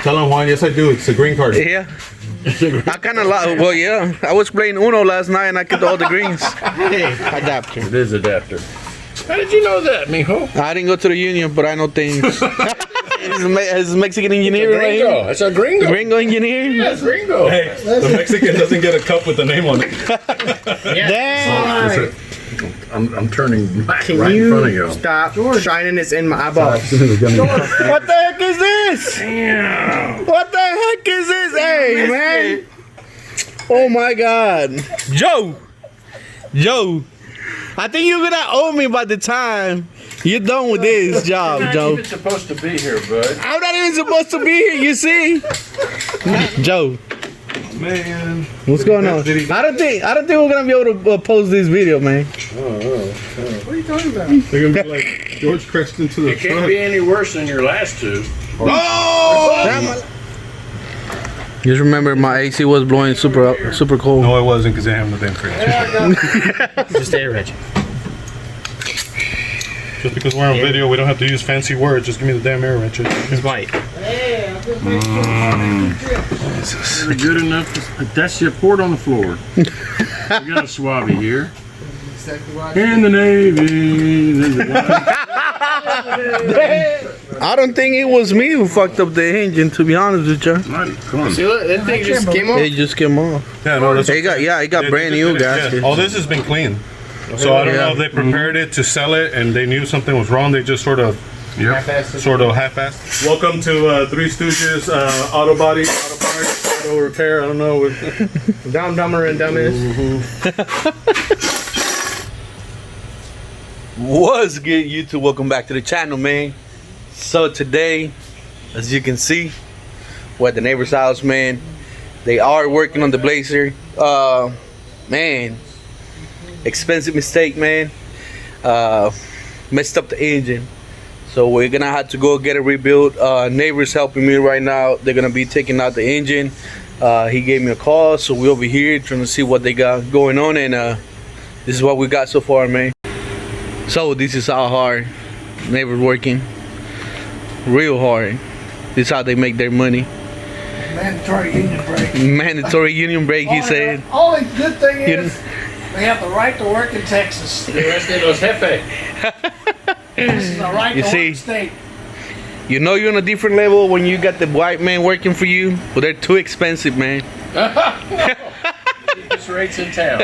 Tell him, Juan. Yes, I do. It's a green card. Yeah. I kind of like. Well, yeah. I was playing Uno last night and I get all the greens. Hey, Adapter. it is adapter. How did you know that, mijo? I didn't go to the union, but I know things. Is Mexican engineer right here? That's a gringo. Gringo engineer? Yes, gringo. Hey, the Mexican doesn't get a cup with the name on it. Damn. I'm turning back Can right in front of you you. stop shining this in my eyeballs? What the heck is this? Damn. What the heck is this? Hey, man. Oh, my God. Joe. I think you're going to owe me by the time you're done with this job, Joe. You're supposed to be here, bud. I'm not even supposed to be here, you see? Joe. Man. What's going on? I don't think we're going to be able to post this video, man. What are you talking about? They're going to be like, George crashed into the It can't truck. be any worse than your last two. Oh! Just remember, my AC was blowing super cold. No, it wasn't because they have no damn fridge. Just air Reggie. Just because we're on video, we don't have to use fancy words. Just give me the damn air wrench. He's white. Is it good enough? That's your port on the floor. We got a swabby here. In the Navy. I don't think it was me who fucked up the engine, to be honest with you. Come on. See, look, that thing just came off. It just came off. Yeah, no, that's It got brand new gaskets. All this has been clean. So I don't know if they prepared it to sell it and they knew something was wrong. They just sort of half-assed. Welcome to Three Stooges auto body, auto parts, auto repair. I don't know. Dumb, dumber, and dumbest. What's good, YouTube? Welcome back to the channel, man. So today, as you can see, we're at the neighbor's house, man. They are working on the Blazer. Man, expensive mistake, man. Messed up the engine, so we're gonna have to go get it rebuilt. Neighbor's helping me right now. They're gonna be taking out the engine. He gave me a call, so we're over here trying to see what they got going on, and this is what we got so far, man. So this is how hard Neighbor's working, real hard. This is how they make their money. Mandatory union break. Mandatory union break, he said. Only good thing is we have the right to work in Texas. This is the right You to see? work state. You know you're on a different level when you got the white man working for you, but they're too expensive, man. Cheapest rates in town.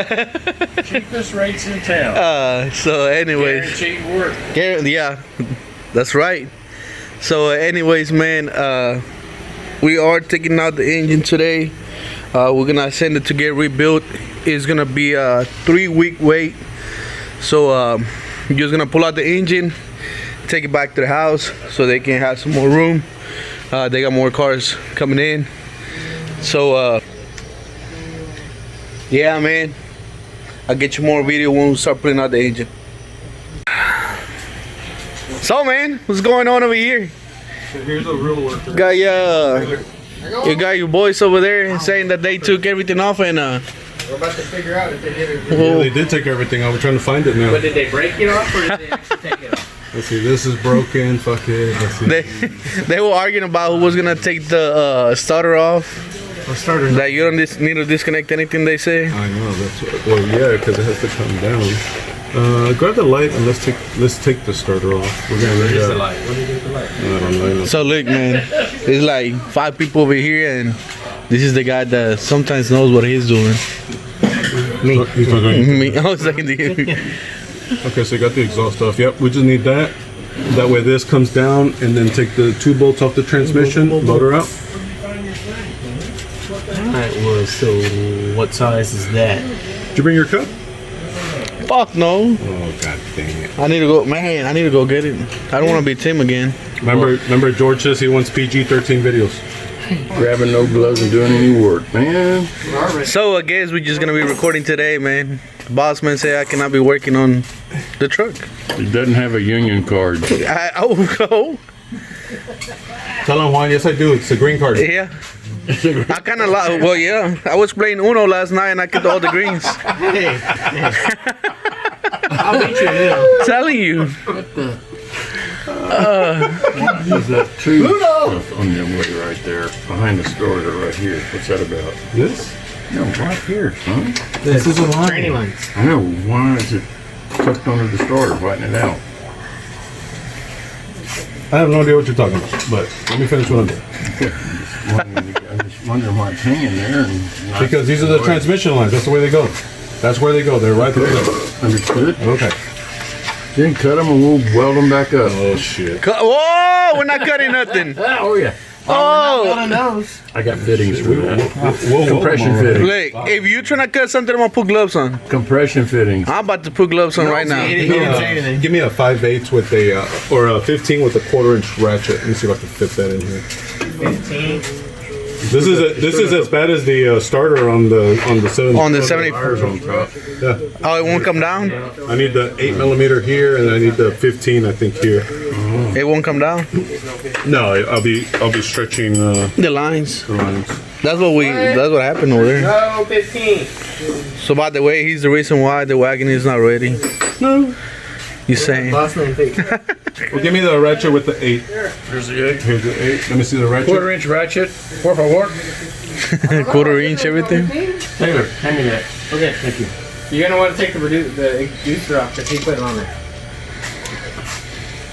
Cheapest rates in town. So anyways, Guaranteed work. yeah, that's right. So anyways, man, we are taking out the engine today. We're gonna send it to get rebuilt. It's gonna be a 3-week wait. So just gonna pull out the engine, take it back to the house so they can have some more room. They got more cars coming in. So yeah, man, I'll get you more video when we start putting out the engine. So man, what's going on over here? So here's a real worker. Got you got your boys over there saying that they took everything off, and We're about to figure out if they did it. Yeah, they did take everything off. We're trying to find it now. But did they break it off or did they actually take it off? Let's see. This is broken. Fuck it. Let's see. they were arguing about who was gonna take the starter off. Starter. That you don't need to disconnect anything, they say. I know. That's what, well, yeah, because it has to come down. Grab the light and let's take the starter off. We're gonna read the light. What do you do with the light? I don't know. So look, man, there's like 5 people over here, and this is the guy that sometimes knows what he's doing. Me. Me. I was talking to you. Okay, so you got the exhaust off. Yep, we just need that. That way this comes down, and then take the 2 bolts off the transmission, motor out. Alright, well, so what size is that? Did you bring your cup? Fuck no. Oh, god dang it. I need to go, man. I need to go get it. I don't want to be Tim again. Remember George says he wants PG-13 videos. Grabbing no gloves and doing any work, man. So I guess we're just gonna be recording today, man. The boss man said I cannot be working on the truck. He doesn't have a union card. Oh. Tell him, Juan. Yes, I do. It's a green card. Yeah. I kind of like. Well, yeah. I was playing Uno last night and I get all the greens. Hey. I'll beat you now. Telling you. There's that tree stuff on your way right there, behind the starter right here. What's that about? This? No, right here, son. This is a line. Training lines. I know. Why is it tucked under the starter, whitening it out? I have no idea what you're talking about, but let me finish what I'm doing. I'm just wondering why it's hanging there. And not Because these are the transmission lines. That's the way they go. That's where they go. They're right there. Understood. Okay. Then cut them and we'll weld them back up. Oh shit. Whoa, we're not cutting nothing. Oh yeah. Oh, I got fittings for that. Whoa, Compression fittings. look, if you're trying to cut something, I'm gonna put gloves on. Compression fittings. I'm about to put gloves on right now. He didn't say anything. Give me a 5/8 with a or a 15 with a 1/4 inch ratchet. Let me see if I can fit that in here. 15. This is as bad as the starter on the 70. On the 70. Wires on top. Yeah. Oh, it won't come down? I need the 8mm here, and I need the 15. I think here. It won't come down? No, I'll be stretching The lines. the lines. That's what happened over there. No, 15. So by the way, he's the reason why the wagon is not ready. No. You saying? Boss man thing. Well, give me the ratchet with the 8. Here's the 8. Here's the 8. Let me see the ratchet. 1/4 inch ratchet. Por favor. 1/4 inch everything? Taylor, hand me that. Okay, thank you. You're gonna want to take the reducer off because he put it on there.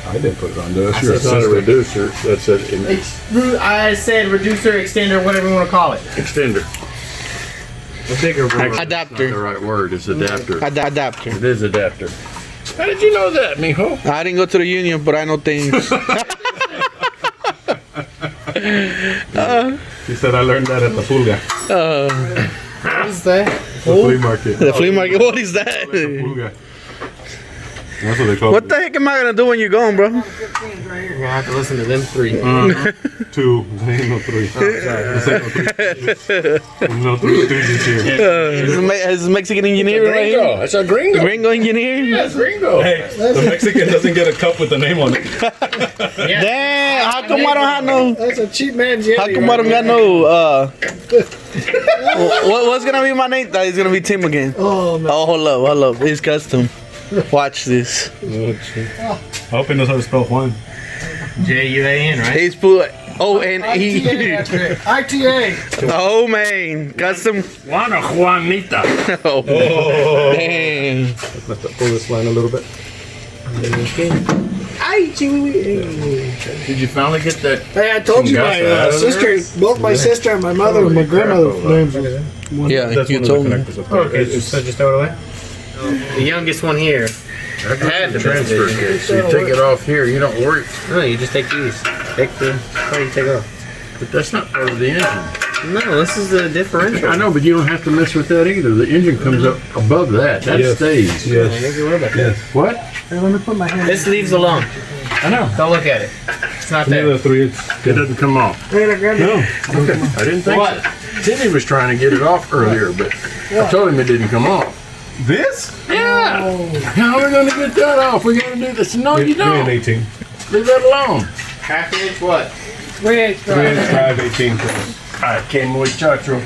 I didn't put it on there. That's your It's not a assistant. reducer. That's an I said reducer, extender, whatever you want to call it. extender. A bigger one. Not the Adapter. right word. It's adapter. Adapter. It is adapter. How did you know that, mijo? I didn't go to the union, but I know things. He said I learned that at the Pulga. What is that? The flea market. The flea market. What is that? Pulga. That's what they call What it. the heck am I gonna do when you're gone, bro? You're gonna have to listen to them 3. 2. There ain't no 3. This ain't no 3. No 3 stooges here. Is Mexican engineer right here? Gringo. That's a gringo. Gringo engineer? That's gringo. Hey, the Mexican doesn't get a cup with the name on it. Damn, how come I don't have no? That's a cheap man's Yeti. How come I don't got no? What's gonna be my name? It's gonna be Tim again. Oh, man. Oh, hold up. It's custom. Watch this. I hope he knows how to spell Juan. Juan, right? He's put O-N-E. ITA. Oh man, custom. Juana Juanita. Oh, damn. Let's pull this line a little bit. Did you finally get that? Hey, I told you my sister, both my sister and my mother and my grandmother's names. Yeah, That's you one of told the me. connectors up there. Okay, so just throw it away. The youngest one here. Had the transfer case. So you take it off here. You don't worry. No, you just take these. Take the. Oh, you take it off. But that's not part of the engine. No, this is the differential. I know, but you don't have to mess with that either. The engine comes up above that. That Yes. stays. Yes. Yes. What? Hey, let me put my hand. This leaves alone. I know. Don't look at it. It's not Give me there. the 3. It doesn't come off. Hey, I grabbed it. No. Okay. I didn't think What? so. Timmy was trying to get it off earlier, but I told him it didn't come off. This? Yeah. How are we going to get that off? We got to do this. No, you Give me an don't. 18. Leave that alone. 1/2 inch what? 3 inch 3 drive. inch drive, 18. I came with Chacho.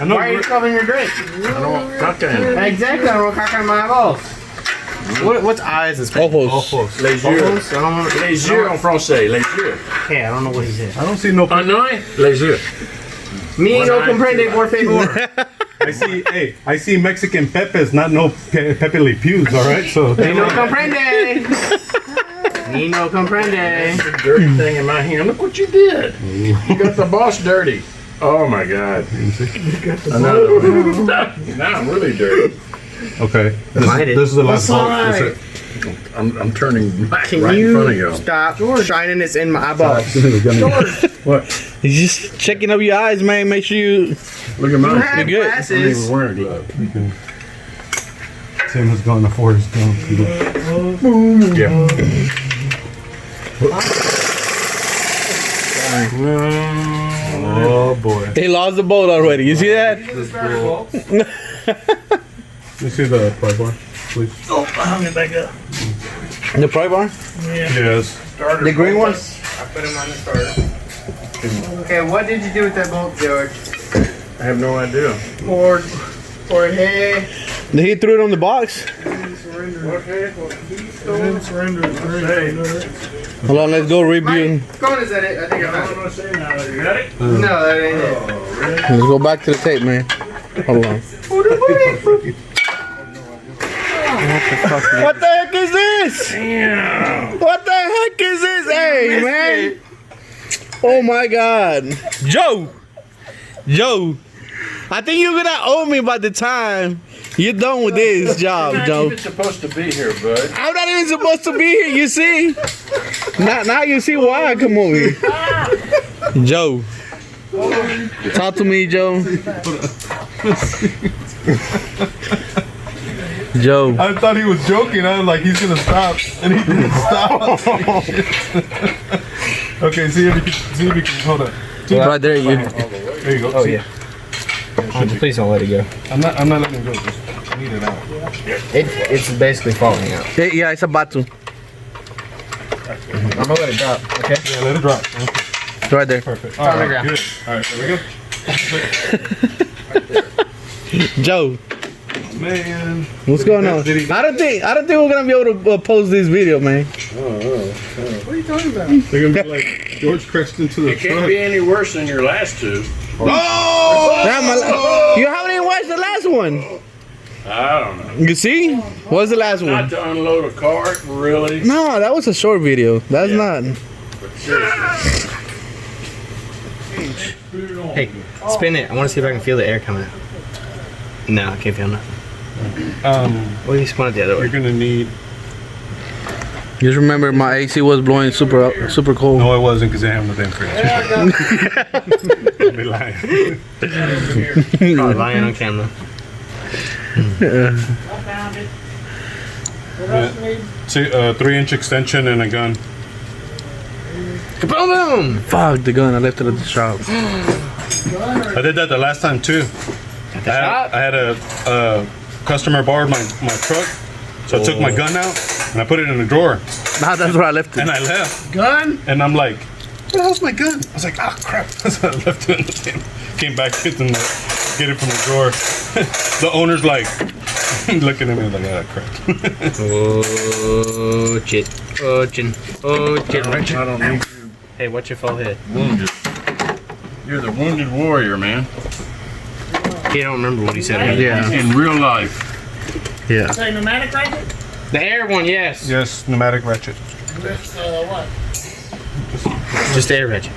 I know. Why are you covering your drink? I don't want cocaine. Exactly, I don't want cock on my balls. What's eyes in Spanish? Ojos. Les Ojos? yeux. I don't want Les yeux en français. Les yeux. Yeah, I don't know what he said. I don't see no. Un oeil. Les yeux. Me One no eye, comprende, two por favor. I see Mexican pepes, not no Pepe Le Pews. All right, so. Me no comprende. Me no comprende. Dirty thing in my hand. Look what you did. You got the boss dirty. Oh my God. Another one. Now I'm really dirty. Okay. Mind it. This is the last That's bolt. all That's right. it. I'm turning back Can right in front of you you. stop shining this in my eyeballs? What? He's just checking up your eyes, man. Make sure you. Look at You mine. have good. I didn't even glasses. wear a glove. Tim has gone to Forrest Gump. Yeah. Oh boy. He lost the boat already. You see that? Let me see the pry bar, please. The pry bar? Yes. The green ones? I put him on the starter. Okay, what did you do with that bolt, George? I have no idea. Or hey. He threw it on the box. Hold on, let's go review. Go on, is that it? I think I found it. You got it? No, that ain't it. Let's go back to the tape, man. Hold on. What the heck is this? Damn. What the heck is this? Hey, man. Oh my God. Joe. I think you're gonna owe me by the time you're done with this job, Joe. You're supposed to be here, bud. I'm not even supposed to be here, you see? Now you see why I come over here. Joe. Talk to me, Joe. Joe. I thought he was joking. I was like, he's gonna stop, and he didn't stop. Okay, see if you can hold it. Right there, you. There you go. Oh, See? yeah. Please don't let it go. I'm not letting it go. Just lead it out. It's basically falling out. Yeah, it's about to. I'm gonna let it drop, okay? Yeah, let it drop. Right there. Perfect. on the ground. Good. All right, there we go. Joe, Man. what's going on? Did he- I don't think we're gonna be able to post this video, man. What are you talking about? They're gonna be like George crashed into the It can't truck. be any worse than your last two. You haven't even watched the last one. I don't know. You see? What's the last Not one? to unload a cart, really. No, that was a short video. That's not. Hey, spin it. I want to see if I can feel the air coming out. No, I can't feel nothing. What do you spin it the other You're way? gonna need. Just remember, my AC was blowing super cold. No, it wasn't because they have no damn fridge. Don't be lying. Oh, lying on camera. See, 3-inch extension and a gun. Kaboom! Fuck the gun. I left it at the shop. I did that the last time too. I had a customer borrowed my truck, so I took my gun out and I put it in the drawer Nah, that's where I left it. and I left. Gun? And I'm like, where the hell's my gun? I was like, oh crap. So I left it in the thing. Came back, get it from the drawer. The owner's like looking at me like, ah, crap. Oh, shit. Oh, chin. Oh, shit. I don't need you Hey, watch your full head. wounded. You're the wounded warrior, man. He don't remember what he said. Yeah. In real life. Yeah. Say pneumatic ratchet? The air one, yes. Yes, pneumatic ratchet. With what? Just the air ratchet.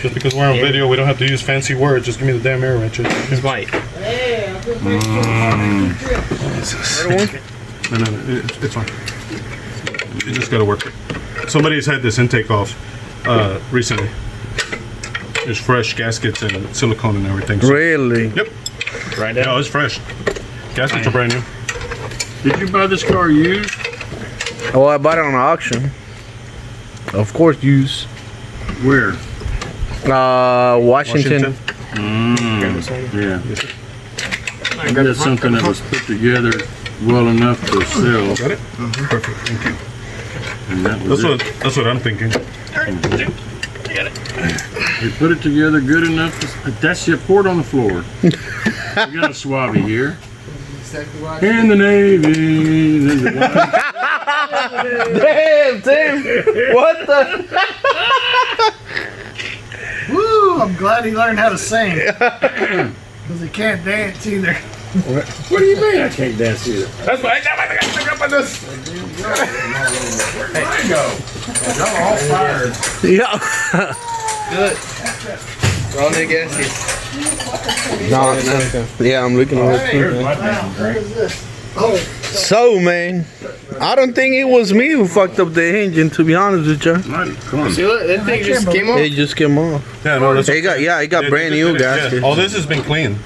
Just because we're on video, we don't have to use fancy words. Just give me the damn air ratchet. It's white. Hey, I'm just making No, it's fine. You just gotta work it. Somebody's had this intake off recently. There's fresh gaskets and silicone and everything. So- Really? Yep. Right No, now. it's fresh. Gaskets are brand new. Did you buy this car used? Oh, I bought it on auction. Of course, use. Where? Washington. Yeah. I got something that was put together well enough to sell. Got it? Perfect. Thank you. And that was That's what I'm thinking. You put it together good enough. That's you pour it on the floor. We got a swabby here. In the Navy. There's a wife. Damn, Tim. What the? Woo, I'm glad he learned how to sing. Because he can't dance either. What do you mean I can't dance either? That's why I got my this. Where'd I go? Y'all all fired. Yeah. Good. Roll the gasket. No. Yeah, I'm looking at it. Here's my damn drink. So, man, I don't think it was me who fucked up the engine, to be honest with you. Mighty come. See, look, that thing just came off. It just came off. Yeah, no, that's It got brand new gaskets. All this has been clean.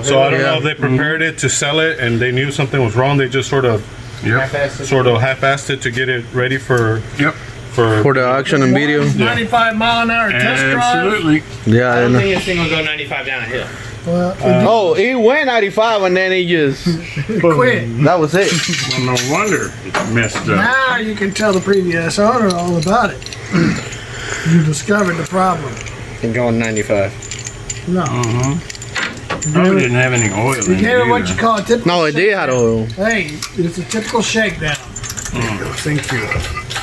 So I don't know if they prepared it to sell it and they knew something was wrong. They just sort of half-assed it to get it ready for Yep. For the auction and video. 95 mile an hour test drive. Absolutely. Yeah, I I don't know. think this thing will go 95 down a hill. Well, Oh, he went 95 and then he just. quit. That was it. Well, no wonder it's messed up. Now you can tell the previous owner all about it. You discovered the problem. Can go on 95. No. Probably didn't have any oil in You it gave her what either. you call a typical No, it did have oil. Hey, it's a typical shakedown. Thank you.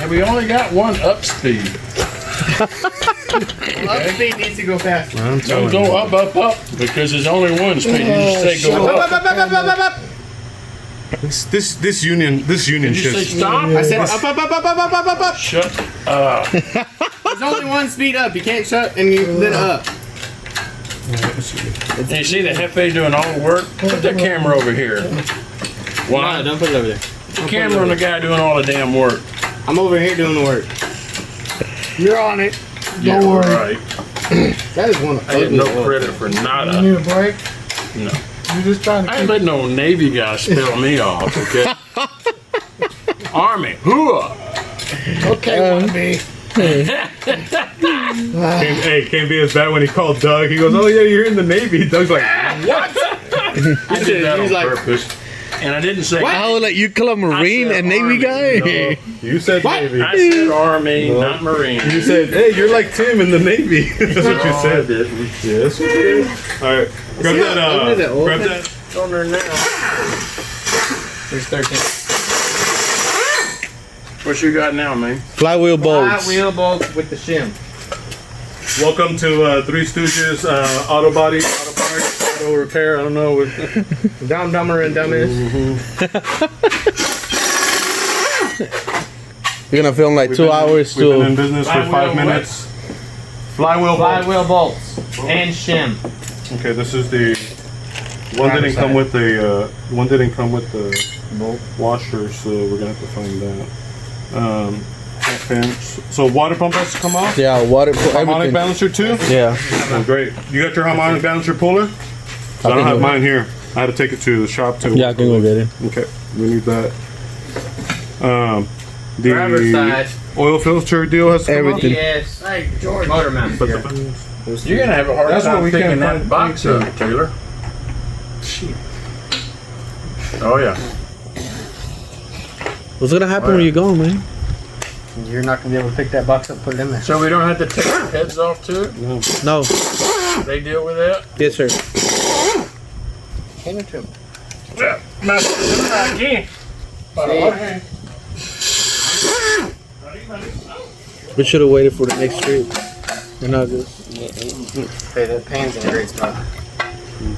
And we only got one up speed. Speed needs to go faster. Don't go up, because there's only one speed. You just say go up. This union Did you say shit. stop? I said up. Shut up. There's only one speed up. You can't shut and you lit up. And you see the Hefe doing all the work? Put that camera over here. No, Why? don't put it over there. The camera and the guy doing all the damn work. I'm over here doing the work. You're on it. Yeah, Don't worry. right. That is one of I get no ugly credit for You nada. need a break? No. You're just trying to I ain't letting no Navy guy spell me off, okay? Army, hooah! Okay, one B. Can't be as bad when he called Doug. He goes, "Oh yeah, you're in the Navy." Doug's like, What? I did that He's on like- purpose. And I didn't say. I was like, you call a Marine said and Navy Army. guy? "No, you said Navy." I said Army, not Marine. You said, "Hey, you're like Tim in the Navy." That's what you No, I said. didn't. Yes, you did. All right, grab See that. how ugly that oil Grab is? that. It's on there now. There's 13. What you got now, man? Flywheel bolts. Wheel bolts with the shim. Welcome to Three Stooges Auto Body, Auto Parts, Auto Repair. I don't know. Dumb, dumber, and dumbest. You're gonna film like 2 hours We've been in to. business for Flywheel 5 minutes. Flywheel bolts. Flywheel bolts and shim. Okay, this is the one didn't come with the washer, so we're gonna have to find that. Pins. So water pump has to come off. Yeah, water. Harmonic Everything. balancer too. Yeah. Oh, great. You got your harmonic balancer puller? So I don't have mine here. I had to take it to the shop too. Yeah, I can go get it. Okay, we need that. The Driver's side. oil filter deal has to come Everything. Yes. Hey, George. Motor mount. off. Yeah. You're gonna have a hard That's what time we picking can't that find. box up, Taylor. Oh yeah. What's gonna happen when you go, man? You're not gonna be able to pick that box up and put it in there. So we don't have to take the heads off to it? No. They deal with that? Yes, sir. Hand it to him. Yeah. Again. We should have waited for the next trip. We're not good. Hey, that pan's in a great spot.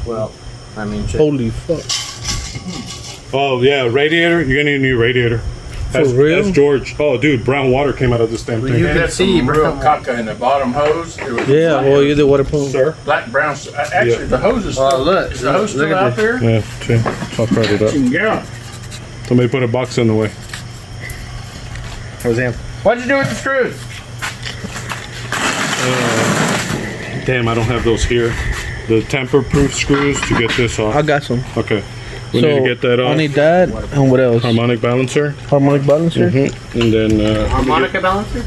Well, I mean, shit. Holy fuck. Oh yeah, radiator. You're gonna need a new radiator. For real? That's George. Oh dude, brown water came out of this damn thing. You can had see, some bro. real caca in the bottom hose. It was Yeah, well, you're the water pump. Sir. black, brown. Actually, Yeah. the hose is Oh, still, look. is the hose Look still at out there? Yeah, see. I'll cut it up. Yeah. Somebody put a box in the way. Roseanne. What'd you do with the screws? Damn, I don't have those here. The tamper-proof screws to get this off. I got some. Okay. We So, need to get that off. I need that. And what else? Harmonic balancer. Harmonic balancer? And then Harmonica balancer?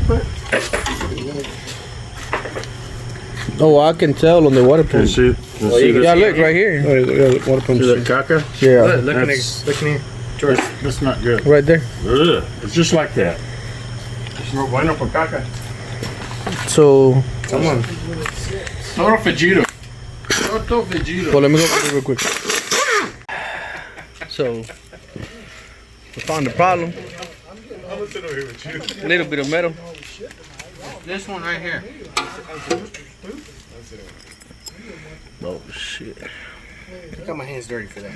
Oh, I can tell on the water pump. see it. Yeah, look right here. Yeah, water pump. See that caca? Yeah, Look in here. That's- Look in here. George, that's not good. right there. Ugh. It's just like that. It's no bueno for caca. So, Toro Fajito. Toro Fajito. well, let me go get it real quick. So, we found the problem. A little bit of metal. This one right here. Oh shit! I got my hands dirty for that.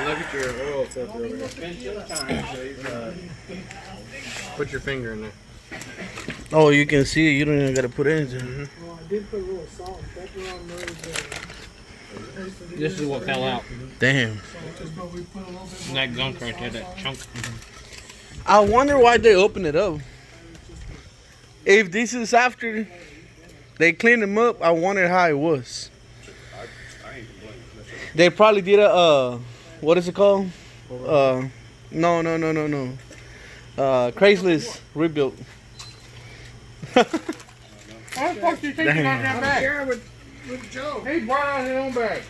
Look at your oil filter over there. Put your finger in there. Oh, you can see it. You don't even gotta put anything. Well, I did put a little salt and pepper on those. This is what fell out. Damn. Just what we put a little bit more. That gunk right there, that chunk. I wonder why they open it up. If this is after they cleaned them up, I wonder how it was. They probably did a what is it called? No. Craigslist rebuilt. How the fuck do you think you got that bag? Share with Joe. He brought out his own bag.